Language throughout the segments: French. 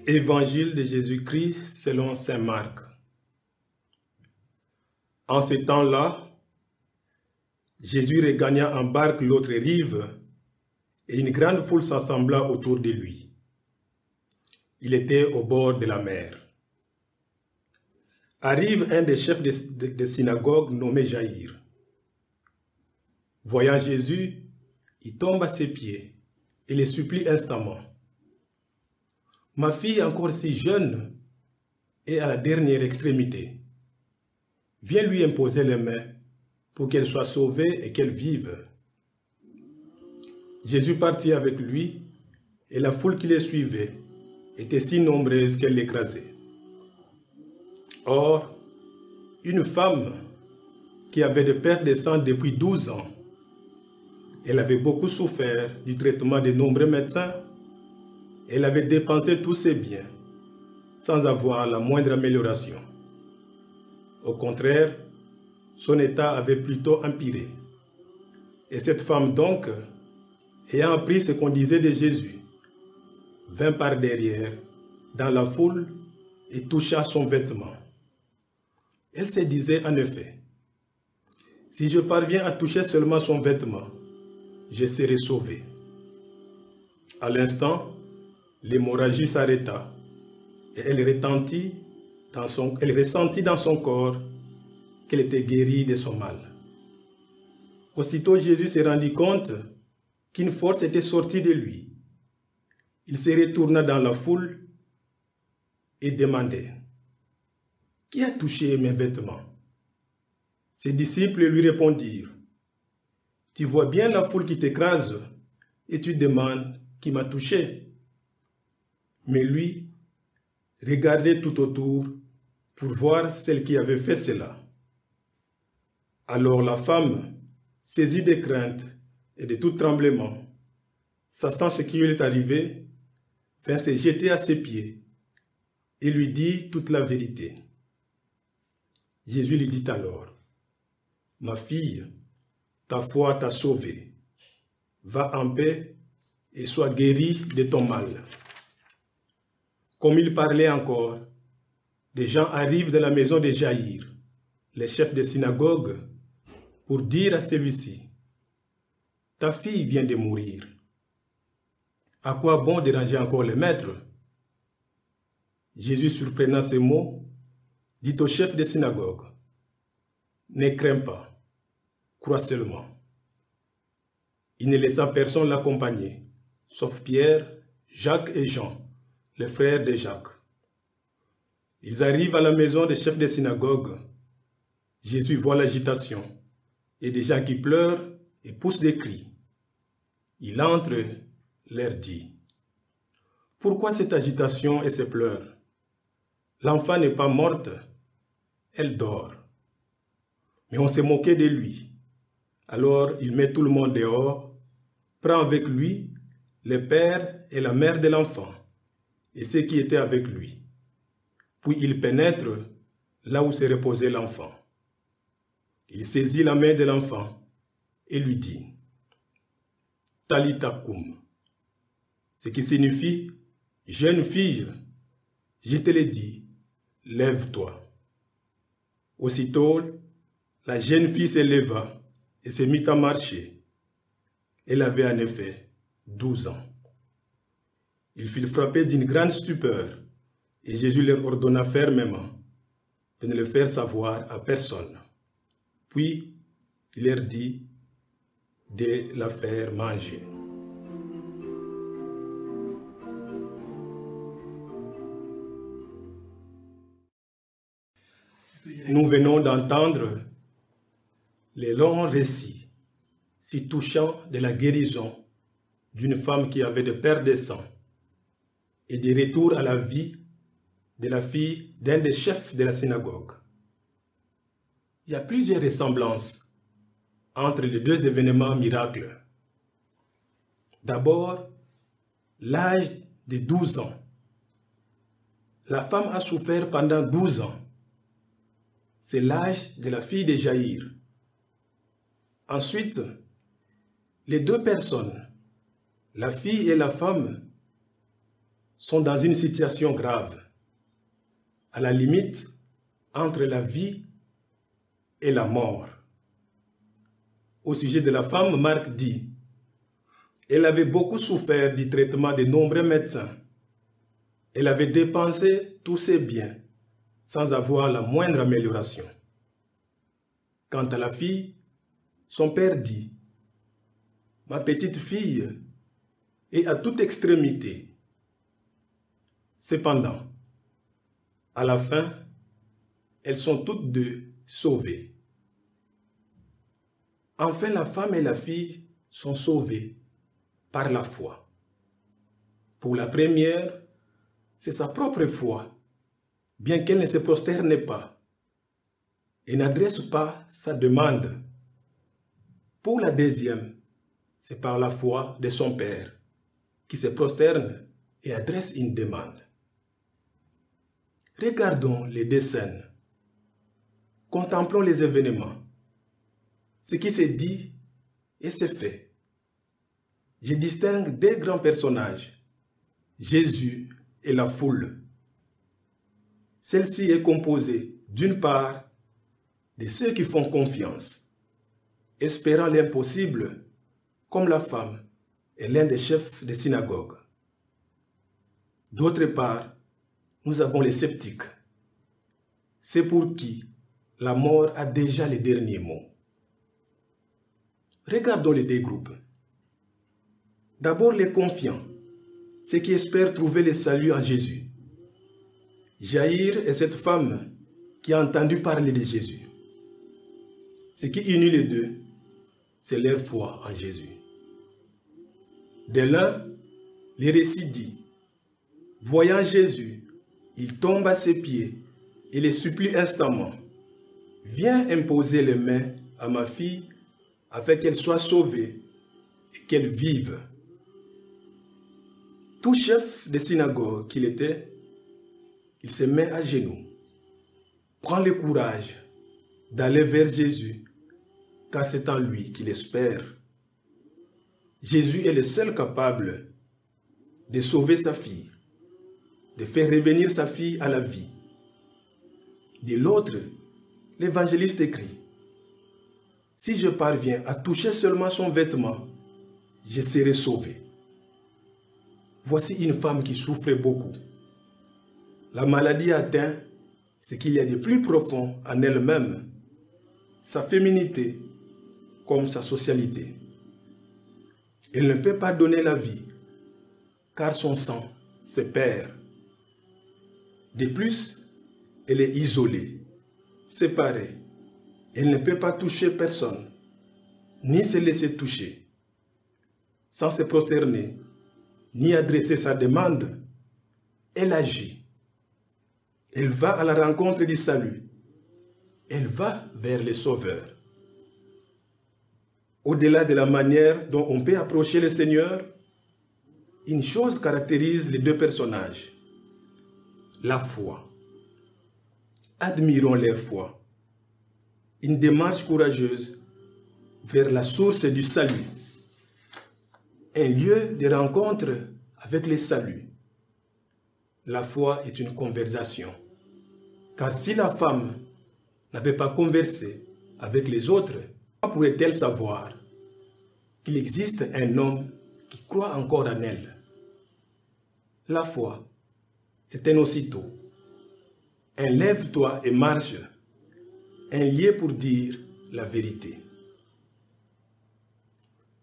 Évangile de Jésus-Christ selon saint Marc. En ce temps-là, Jésus regagna en barque l'autre rive et une grande foule s'assembla autour de lui. Il était au bord de la mer. Arrive un des chefs de synagogue nommé Jaïr. Voyant Jésus, il tombe à ses pieds et le supplie instamment. « Ma fille encore si jeune est à la dernière extrémité. Viens lui imposer les mains pour qu'elle soit sauvée et qu'elle vive. » Jésus partit avec lui et la foule qui les suivait était si nombreuse qu'elle l'écrasait. Or, une femme qui avait de perte de sang depuis 12 ans, elle avait beaucoup souffert du traitement de nombreux médecins. Elle avait dépensé tous ses biens sans avoir la moindre amélioration. Au contraire, son état avait plutôt empiré. Et cette femme donc, ayant appris ce qu'on disait de Jésus, vint par derrière, dans la foule, et toucha son vêtement. Elle se disait en effet, « Si je parviens à toucher seulement son vêtement, je serai sauvée. » À l'instant, l'hémorragie s'arrêta et elle ressentit dans son corps qu'elle était guérie de son mal. Aussitôt Jésus se rendit compte qu'une force était sortie de lui. Il se retourna dans la foule et demandait, « Qui a touché mes vêtements ?» Ses disciples lui répondirent, « Tu vois bien la foule qui t'écrase et tu demandes qui m'a touché. » Mais lui regardait tout autour pour voir celle qui avait fait cela. Alors la femme, saisie de crainte et de tout tremblement, sachant ce qui lui est arrivé, vint se jeter à ses pieds et lui dit toute la vérité. Jésus lui dit alors, « Ma fille, ta foi t'a sauvée. Va en paix et sois guérie de ton mal. » Comme il parlait encore, des gens arrivent de la maison de Jaïr, le chef de synagogue, pour dire à celui-ci, « Ta fille vient de mourir. À quoi bon déranger encore le maître ?» Jésus, surprenant ces mots, dit au chef de synagogue, « Ne crains pas, crois seulement. » Il ne laissa personne l'accompagner, sauf Pierre, Jacques et Jean, les frères de Jacques. Ils arrivent à la maison des chefs de synagogue. Jésus voit l'agitation et des gens qui pleurent et poussent des cris. Il entre, leur dit, « Pourquoi cette agitation et ces pleurs? L'enfant n'est pas morte, elle dort. » Mais on s'est moqué de lui. Alors il met tout le monde dehors, prend avec lui le père et la mère de l'enfant et ceux qui étaient avec lui. Puis il pénètre là où se reposait l'enfant. Il saisit la main de l'enfant et lui dit, « Talitha koum », ce qui signifie, « Jeune fille, je te l'ai dit, lève-toi. » Aussitôt, la jeune fille se leva et se mit à marcher. Elle avait en effet 12 ans. Ils furent frappés d'une grande stupeur et Jésus leur ordonna fermement de ne le faire savoir à personne. Puis il leur dit de la faire manger. Nous venons d'entendre les longs récits si touchants de la guérison d'une femme qui avait de perte de sang et du retour à la vie de la fille d'un des chefs de la synagogue. Il y a plusieurs ressemblances entre les deux événements miracles. D'abord, l'âge de 12 ans. La femme a souffert pendant 12 ans. C'est l'âge de la fille de Jaïr. Ensuite, les deux personnes, la fille et la femme, sont dans une situation grave, à la limite entre la vie et la mort. Au sujet de la femme, Marc dit, « Elle avait beaucoup souffert du traitement de nombreux médecins. Elle avait dépensé tous ses biens sans avoir la moindre amélioration. » Quant à la fille, son père dit, « Ma petite fille est à toute extrémité. » Cependant, à la fin, elles sont toutes deux sauvées. Enfin, la femme et la fille sont sauvées par la foi. Pour la première, c'est sa propre foi, bien qu'elle ne se prosterne pas et n'adresse pas sa demande. Pour la deuxième, c'est par la foi de son père, qui se prosterne et adresse une demande. Regardons les deux scènes. Contemplons les événements. Ce qui s'est dit et s'est fait. Je distingue deux grands personnages, Jésus et la foule. Celle-ci est composée, d'une part, de ceux qui font confiance, espérant l'impossible, comme la femme et l'un des chefs des synagogues. D'autre part, nous avons les sceptiques. C'est pour qui la mort a déjà les derniers mots. Regardons les deux groupes. D'abord les confiants, ceux qui espèrent trouver le salut en Jésus. Jaïr est cette femme qui a entendu parler de Jésus. Ce qui unit les deux, c'est leur foi en Jésus. De l'un, les récits dit, voyant Jésus, il tombe à ses pieds et les supplie instamment, viens imposer les mains à ma fille afin qu'elle soit sauvée et qu'elle vive. Tout chef de synagogue qu'il était, il se met à genoux, prend le courage d'aller vers Jésus, car c'est en lui qu'il espère. Jésus est le seul capable de sauver sa fille, de faire revenir sa fille à la vie. De l'autre, l'évangéliste écrit, « Si je parviens à toucher seulement son vêtement, je serai sauvé. » Voici une femme qui souffrait beaucoup. La maladie atteint ce qu'il y a de plus profond en elle-même, sa féminité comme sa socialité. Elle ne peut pas donner la vie, car son sang se perd. De plus, elle est isolée, séparée. Elle ne peut pas toucher personne, ni se laisser toucher. Sans se prosterner, ni adresser sa demande, elle agit. Elle va à la rencontre du salut. Elle va vers le Sauveur. Au-delà de la manière dont on peut approcher le Seigneur, une chose caractérise les deux personnages, la foi. Admirons leur foi. Une démarche courageuse vers la source du salut. Un lieu de rencontre avec le salut. La foi est une conversation. Car si la femme n'avait pas conversé avec les autres, comment pourrait-elle savoir qu'il existe un homme qui croit encore en elle? La foi, c'est un aussitôt. Un lève-toi et marche. Un lieu pour dire la vérité.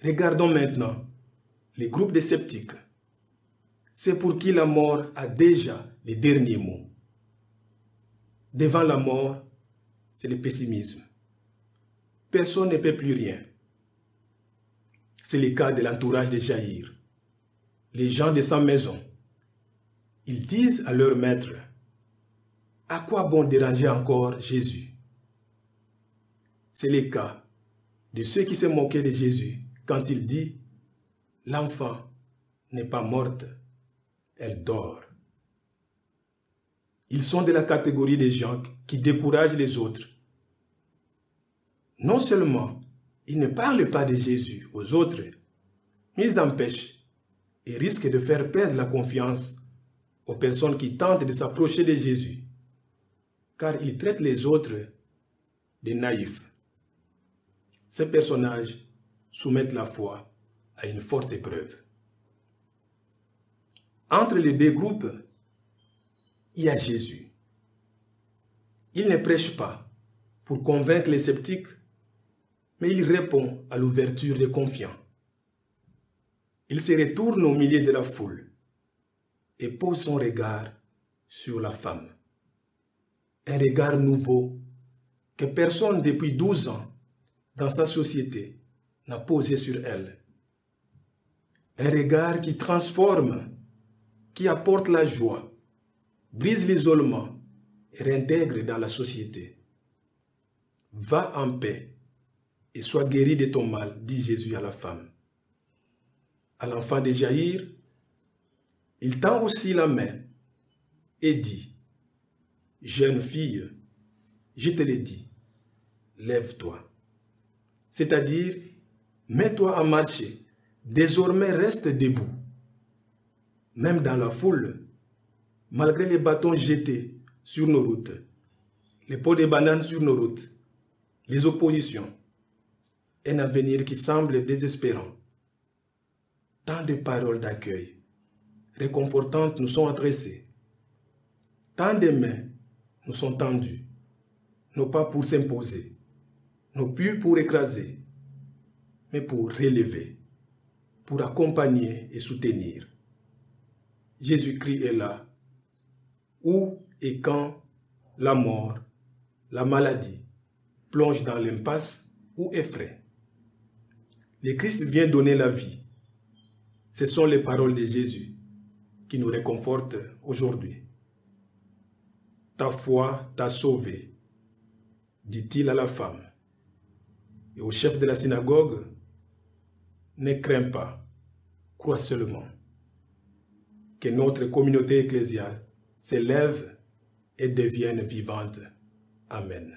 Regardons maintenant les groupes de sceptiques. C'est pour qui la mort a déjà les derniers mots. Devant la mort, c'est le pessimisme. Personne ne peut plus rien. C'est le cas de l'entourage de Jaïr. Les gens de sa maison, ils disent à leur maître, « À quoi bon déranger encore Jésus ?» C'est le cas de ceux qui se moquaient de Jésus quand il dit « L'enfant n'est pas morte, elle dort. » Ils sont de la catégorie des gens qui découragent les autres. Non seulement ils ne parlent pas de Jésus aux autres, mais ils empêchent et risquent de faire perdre la confiance aux personnes qui tentent de s'approcher de Jésus, car il traite les autres de naïfs. Ces personnages soumettent la foi à une forte épreuve. Entre les deux groupes, il y a Jésus. Il ne prêche pas pour convaincre les sceptiques, mais il répond à l'ouverture des confiants. Il se retourne au milieu de la foule et pose son regard sur la femme. Un regard nouveau que personne depuis 12 ans dans sa société n'a posé sur elle. Un regard qui transforme, qui apporte la joie, brise l'isolement et réintègre dans la société. Va en paix et sois guéri de ton mal, dit Jésus à la femme. À l'enfant de Jaïr, il tend aussi la main et dit, « Jeune fille, je te le dis, lève-toi. » C'est-à-dire, mets-toi à marcher, désormais reste debout. Même dans la foule, malgré les bâtons jetés sur nos routes, les pots de bananes sur nos routes, les oppositions, un avenir qui semble désespérant. Tant de paroles d'accueil réconfortantes nous sont adressées. Tant de mains nous sont tendues, non pas pour s'imposer, non plus pour écraser, mais pour relever, pour accompagner et soutenir. Jésus-Christ est là, où et quand la mort, la maladie, plonge dans l'impasse ou effraie. Le Christ vient donner la vie. Ce sont les paroles de Jésus qui nous réconfortent aujourd'hui. Ta foi t'a sauvé, dit-il à la femme. Et au chef de la synagogue, ne crains pas, crois seulement. Que notre communauté ecclésiale s'élève et devienne vivante. Amen.